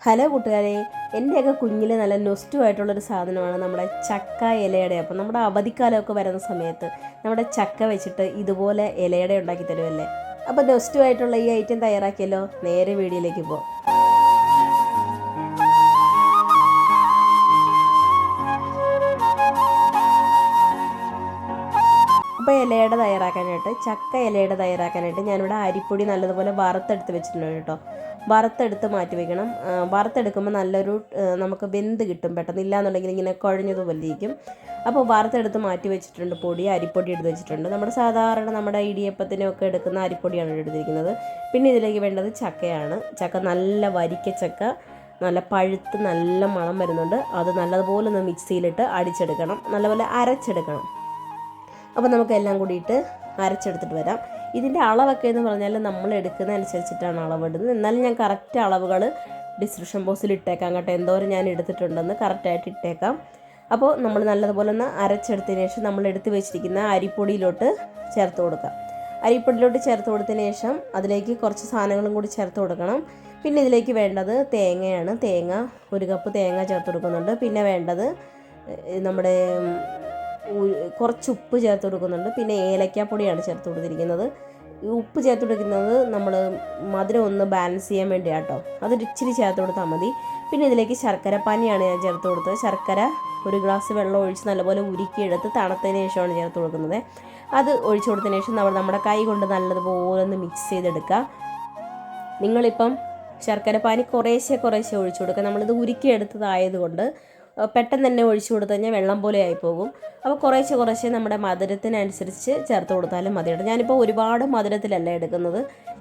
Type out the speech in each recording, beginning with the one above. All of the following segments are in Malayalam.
ഹലോ കൂട്ടുകാരെ, എൻ്റെയൊക്കെ കുഞ്ഞിൽ നല്ല നൊസ്റ്റുമായിട്ടുള്ളൊരു സാധനമാണ് നമ്മുടെ ചക്ക ഇലയുടെ. അപ്പം നമ്മുടെ അവധിക്കാലമൊക്കെ വരുന്ന സമയത്ത് നമ്മുടെ ചക്ക വെച്ചിട്ട് ഇതുപോലെ ഇലയുടെ ഉണ്ടാക്കി തരുമല്ലേ. അപ്പോൾ നൊസ്റ്റുമായിട്ടുള്ള ഈ ഐറ്റം തയ്യാറാക്കിയല്ലോ. നേരെ വീഡിയോയിലേക്ക് പോകാം. അപ്പോൾ ചക്ക ഇലയുടെ തയ്യാറാക്കാനായിട്ട് ഞാനിവിടെ അരിപ്പൊടി നല്ലതുപോലെ വറുത്തെടുത്ത് വെച്ചിട്ടുണ്ട് കേട്ടോ. വറുത്തെടുത്ത് മാറ്റി വയ്ക്കണം. വറുത്തെടുക്കുമ്പോൾ നല്ലൊരു നമുക്ക് വെന്ത് കിട്ടും പെട്ടെന്ന്, ഇല്ലാന്നുണ്ടെങ്കിൽ ഇങ്ങനെ കുഴഞ്ഞതുപോലെ ഇരിക്കും. അപ്പോൾ വറുത്തെടുത്ത് മാറ്റി വെച്ചിട്ടുണ്ട്. അരിപ്പൊടി എടുത്ത് വെച്ചിട്ടുണ്ട്. നമ്മുടെ ഇടിയപ്പത്തിനൊക്കെ എടുക്കുന്ന അരിപ്പൊടിയാണ് എടുത്തിരിക്കുന്നത്. പിന്നെ ഇതിലേക്ക് വേണ്ടത് ചക്കയാണ്. ചക്ക നല്ല വരിക്കച്ചക്ക, നല്ല പഴുത്ത് നല്ല മണം വരുന്നുണ്ട്. അത് നല്ലതുപോലെ ഒന്ന് മിക്സിയിലിട്ട് അടിച്ചെടുക്കണം, നല്ലപോലെ അരച്ചെടുക്കണം. അപ്പോൾ നമുക്കെല്ലാം കൂടിയിട്ട് അരച്ചെടുത്തിട്ട് വരാം. ഇതിൻ്റെ അളവൊക്കെ എന്ന് പറഞ്ഞാൽ നമ്മൾ എടുക്കുന്നതനുസരിച്ചിട്ടാണ് അളവിടുന്നത്. എന്നാലും ഞാൻ കറക്റ്റ് അളവുകൾ ഡിസ്ക്രിപ്ഷൻ ബോക്സിൽ ഇട്ടേക്കാം കേട്ടോ. എന്തോരം ഞാൻ എടുത്തിട്ടുണ്ടെന്ന് കറക്റ്റായിട്ട് ഇട്ടേക്കാം. അപ്പോൾ നമ്മൾ നല്ലതുപോലെ ഒന്ന് അരച്ചെടുത്തതിന് ശേഷം നമ്മൾ എടുത്ത് വെച്ചിരിക്കുന്ന അരിപ്പൊടിയിലോട്ട് ചേർത്ത് കൊടുക്കാം. അരിപ്പൊടിയിലോട്ട് ചേർത്ത് കൊടുത്തതിന് ശേഷം അതിലേക്ക് കുറച്ച് സാധനങ്ങളും കൂടി ചേർത്ത് കൊടുക്കണം. പിന്നെ ഇതിലേക്ക് വേണ്ടത് തേങ്ങയാണ്. ഒരു കപ്പ് തേങ്ങ ചേർത്ത് കൊടുക്കുന്നുണ്ട്. പിന്നെ വേണ്ടത് നമ്മുടെ കുറച്ച് ഉപ്പ് ചേർത്ത് കൊടുക്കുന്നുണ്ട്. പിന്നെ ഏലക്കാപ്പൊടിയാണ് ചേർത്ത് കൊടുത്തിരിക്കുന്നത്. ഈ ഉപ്പ് ചേർത്ത് കൊടുക്കുന്നത് നമ്മൾ മധുരം ഒന്ന് ബാലൻസ് ചെയ്യാൻ വേണ്ടിയാട്ടോ. അതൊരു ഇച്ചിരി ചേർത്ത് കൊടുത്താൽ മതി. പിന്നെ ഇതിലേക്ക് ശർക്കരപ്പാനിയാണ് ഞാൻ ചേർത്ത് കൊടുത്തത്. ശർക്കര ഒരു ഗ്ലാസ് വെള്ളം ഒഴിച്ച് നല്ലപോലെ ഉരുക്കിയെടുത്ത് തണുത്തതിന് ശേഷമാണ് ചേർത്ത് കൊടുക്കുന്നത്. അത് ഒഴിച്ചു കൊടുത്തതിന് ശേഷം നമ്മുടെ കൈ കൊണ്ട് നല്ലതുപോലെ ഒന്ന് മിക്സ് ചെയ്തെടുക്കുക. നിങ്ങളിപ്പം ശർക്കരപ്പാനി കുറേശ്ശെ ഒഴിച്ചു കൊടുക്കുക. നമ്മളിത് ഉരുക്കിയെടുത്തതായതുകൊണ്ട് പെട്ടെന്ന് തന്നെ ഒഴിച്ചു കൊടുത്തു കഴിഞ്ഞാൽ വെള്ളം പോലെ ആയിപ്പോകും. അപ്പോൾ കുറേശ്ശെ നമ്മുടെ മധുരത്തിനനുസരിച്ച് ചേർത്ത് കൊടുത്താലും മതി കേട്ടോ. ഞാനിപ്പോൾ ഒരുപാട് മധുരത്തിലല്ല എടുക്കുന്നത്,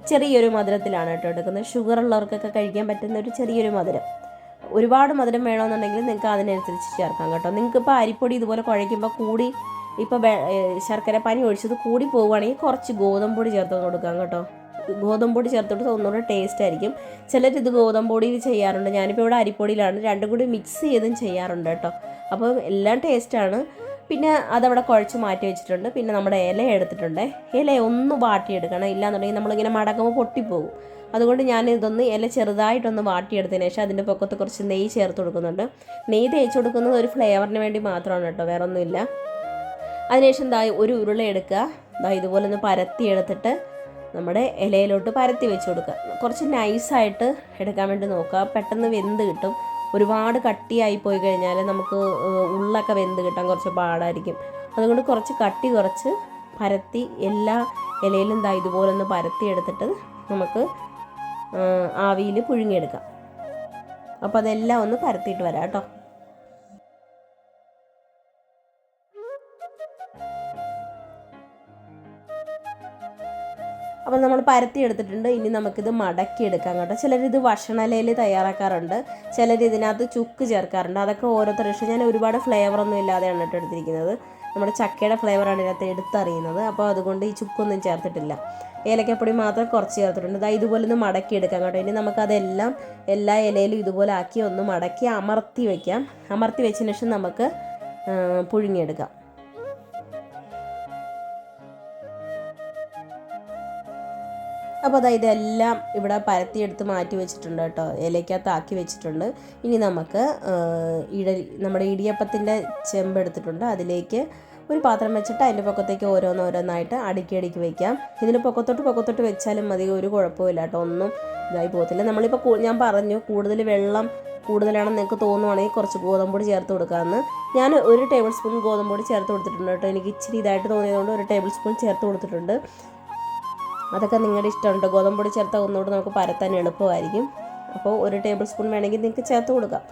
ചെറിയൊരു മധുരത്തിലാണ് കേട്ടോ എടുക്കുന്നത്. ഷുഗർ ഉള്ളവർക്കൊക്കെ കഴിക്കാൻ പറ്റുന്ന ഒരു ചെറിയൊരു മധുരം. ഒരുപാട് മധുരം വേണമെന്നുണ്ടെങ്കിൽ നിങ്ങൾക്ക് അതിനനുസരിച്ച് ചേർക്കാം കേട്ടോ. നിങ്ങൾക്കിപ്പോൾ അരിപ്പൊടി ഇതുപോലെ കുഴയ്ക്കുമ്പോൾ ഇപ്പോൾ ശർക്കരപ്പാനി ഒഴിച്ചത് കൂടി പോവുകയാണെങ്കിൽ കുറച്ച് ഗോതമ്പൊടി ചേർത്ത് കൊടുക്കാം കേട്ടോ. ഗോതമ്പൊടി ചേർത്തിട്ട് ഒന്നുകൂടെ ടേസ്റ്റ് ആയിരിക്കും. ചിലരിത് ഗോതമ്പൊടിയിൽ ചെയ്യാറുണ്ട്. ഞാനിപ്പോൾ ഇവിടെ അരിപ്പൊടിയിലാണ്, രണ്ടും കൂടി മിക്സ് ചെയ്തും ചെയ്യാറുണ്ട് കേട്ടോ. അപ്പോൾ എല്ലാം ടേസ്റ്റാണ്. പിന്നെ അതവിടെ കുഴച്ച് മാറ്റി വെച്ചിട്ടുണ്ട്. പിന്നെ നമ്മുടെ ഇല എടുത്തിട്ടുണ്ട്. ഇല ഒന്ന് വാട്ടിയെടുക്കണം, ഇല്ലാന്നുണ്ടെങ്കിൽ നമ്മളിങ്ങനെ മടക്കുമ്പോൾ പൊട്ടിപ്പോകും. അതുകൊണ്ട് ഞാൻ ഇല ചെറുതായിട്ടൊന്ന് വാട്ടിയെടുത്തതിന് ശേഷം അതിൻ്റെ പൊക്കത്ത് കുറച്ച് നെയ്യ് ചേർത്ത് കൊടുക്കുന്നുണ്ട്. നെയ്യ് തേച്ച് കൊടുക്കുന്നത് ഒരു ഫ്ലേവറിന് വേണ്ടി മാത്രമാണ് കേട്ടോ, വേറെ ഒന്നുമില്ല. അതിനുശേഷം ഒരു ഉരുള എടുക്കുക. ഇതുപോലെ ഒന്ന് പരത്തി എടുത്തിട്ട് നമ്മുടെ ഇലയിലോട്ട് പരത്തി വെച്ച് കൊടുക്കുക. കുറച്ച് നൈസായിട്ട് എടുക്കാൻ വേണ്ടി നോക്കുക, പെട്ടെന്ന് വെന്ത് കിട്ടും. ഒരുപാട് കട്ടിയായി പോയി കഴിഞ്ഞാൽ നമുക്ക് ഉള്ളൊക്കെ വെന്ത് കിട്ടാൻ കുറച്ച് പാടായിരിക്കും. അതുകൊണ്ട് കുറച്ച് പരത്തി എല്ലാ ഇലയിലും ഇതുപോലെ ഒന്ന് പരത്തി എടുത്തിട്ട് നമുക്ക് ആവിയിൽ പുഴുങ്ങിയെടുക്കാം. അപ്പോൾ അതെല്ലാം ഒന്ന് പരത്തിയിട്ട് വരാം കേട്ടോ. അപ്പോൾ നമ്മൾ പരത്തി എടുത്തിട്ടുണ്ട്. ഇനി നമുക്കിത് മടക്കിയെടുക്കാം കേട്ടോ. ചിലരിത് ഭക്ഷണയിലയിൽ തയ്യാറാക്കാറുണ്ട്, ചിലർ ഇതിനകത്ത് ചുക്ക് ചേർക്കാറുണ്ട്. അതൊക്കെ ഓരോരുത്തർ ഇഷ്ടം. ഞാൻ ഒരുപാട് ഫ്ലേവറൊന്നും ഇല്ലാതെയാണ് കേട്ടോ എടുത്തിരിക്കുന്നത്. നമ്മുടെ ചക്കയുടെ ഫ്ലേവറാണ് ഇതിനകത്ത് എടുത്തറിയുന്നത്. അപ്പോൾ അതുകൊണ്ട് ഈ ചുക്കൊന്നും ചേർത്തിട്ടില്ല. ഏലക്കപ്പൊടി മാത്രം കുറച്ച് ചേർത്തിട്ടുണ്ട്. ഇതുപോലെ ഒന്ന് മടക്കിയെടുക്കാം കേട്ടോ. ഇനി നമുക്കതെല്ലാം എല്ലാ ഇലയിലും ഇതുപോലെ ആക്കി ഒന്ന് മടക്കി അമർത്തി വയ്ക്കാം. അമർത്തി വെച്ചതിന് ശേഷം നമുക്ക് പുഴുങ്ങിയെടുക്കാം. അപ്പോൾ ഇതെല്ലാം ഇവിടെ പരത്തിയെടുത്ത് മാറ്റി വെച്ചിട്ടുണ്ട് കേട്ടോ. ഇലയ്ക്കകത്ത് ആക്കി വെച്ചിട്ടുണ്ട്. ഇനി നമുക്ക് നമ്മുടെ ഇടിയപ്പത്തിൻ്റെ ചെമ്പ് എടുത്തിട്ടുണ്ട്. അതിലേക്ക് ഒരു പാത്രം വെച്ചിട്ട് അതിൻ്റെ പൊക്കത്തേക്ക് ഓരോന്നായിട്ട് അടുക്കി വയ്ക്കാം. ഇതിന് പൊക്കത്തോട്ട് വെച്ചാലും മതി, ഒരു കുഴപ്പമില്ല കേട്ടോ, ഒന്നും ഇതായി പോകത്തില്ല. നമ്മളിപ്പോൾ ഞാൻ പറഞ്ഞു വെള്ളം കൂടുതലാണെന്ന് നിങ്ങൾക്ക് തോന്നുവാണെങ്കിൽ കുറച്ച് ഗോതമ്പൊടി ചേർത്ത് കൊടുക്കാമെന്ന്. ഞാൻ 1 ടേബിൾ സ്പൂൺ ഗോതമ്പൊടി ചേർത്ത് കൊടുത്തിട്ടുണ്ട് കേട്ടോ. എനിക്ക് ഇച്ചിരി ഇതായിട്ട് തോന്നിയതുകൊണ്ട് 1 ടേബിൾ സ്പൂൺ ചേർത്ത് കൊടുത്തിട്ടുണ്ട്. അതൊക്കെ നിങ്ങളുടെ ഇഷ്ടമുണ്ട്. ഗോതമ്പൊടി ചേർത്താൽ ഒന്നുകൂടെ നമുക്ക് പരത്താൻ എളുപ്പമായിരിക്കും. അപ്പോൾ 1 ടേബിൾ സ്പൂൺ വേണമെങ്കിൽ നിങ്ങൾക്ക് ചേർത്ത് കൊടുക്കാം.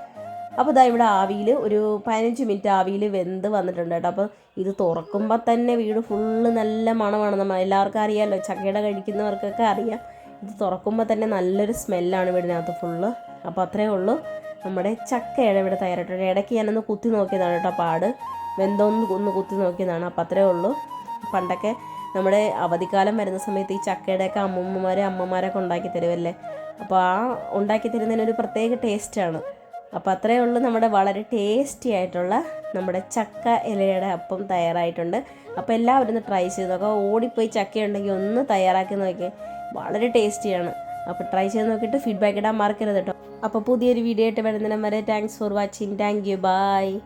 അപ്പോൾ ഇവിടെ ആവിയിൽ ഒരു 15 മിനിറ്റ് ആവിയിൽ വെന്ത് വന്നിട്ടുണ്ട് കേട്ടോ. അപ്പോൾ ഇത് തുറക്കുമ്പോൾ തന്നെ വീട് ഫുള്ള് നല്ല മണമാണ്. നമ്മൾ എല്ലാവർക്കും അറിയാമല്ലോ, ചക്കയുടെ കഴിക്കുന്നവർക്കൊക്കെ അറിയാം. ഇത് തുറക്കുമ്പോൾ തന്നെ നല്ലൊരു സ്മെല്ലാണ് വീടിനകത്ത് ഫുള്ള്. അപ്പോൾ അത്രയേ ഉള്ളൂ, നമ്മുടെ ചക്കയുടെ ഇവിടെ തയ്യാറായിട്ടുണ്ട്. ഇടയ്ക്ക് ഞാനൊന്ന് കുത്തി നോക്കിയതാണ് കേട്ടോ, പാട് ഒന്ന് കുത്തി നോക്കിയതാണ്. അപ്പോൾ അത്രയേ ഉള്ളൂ. പണ്ടൊക്കെ നമ്മുടെ അവധിക്കാലം വരുന്ന സമയത്ത് ഈ ചക്കയുടെയൊക്കെ അമ്മമാരൊക്കെ ഉണ്ടാക്കി തരുമല്ലേ. അപ്പോൾ ഉണ്ടാക്കി തരുന്നതിനൊരു പ്രത്യേക ടേസ്റ്റാണ്. അപ്പോൾ അത്രയേ ഉള്ളൂ, നമ്മുടെ വളരെ ടേസ്റ്റി ആയിട്ടുള്ള നമ്മുടെ ചക്ക ഇലയുടെ അപ്പം തയ്യാറായിട്ടുണ്ട്. അപ്പോൾ എല്ലാവരും ഒന്ന് ട്രൈ ചെയ്ത് നോക്കാം. ഓടിപ്പോയി ചക്കയുണ്ടെങ്കിൽ ഒന്ന് തയ്യാറാക്കി നോക്കിയാൽ വളരെ ടേസ്റ്റിയാണ്. അപ്പോൾ ട്രൈ ചെയ്ത് നോക്കിയിട്ട് ഫീഡ്ബാക്ക് ഇടാൻ മറക്കരുത് കേട്ടോ. അപ്പോൾ പുതിയൊരു വീഡിയോ ആയിട്ട് വരുന്നതിന് വരെ thanks for watching. Thank you. By.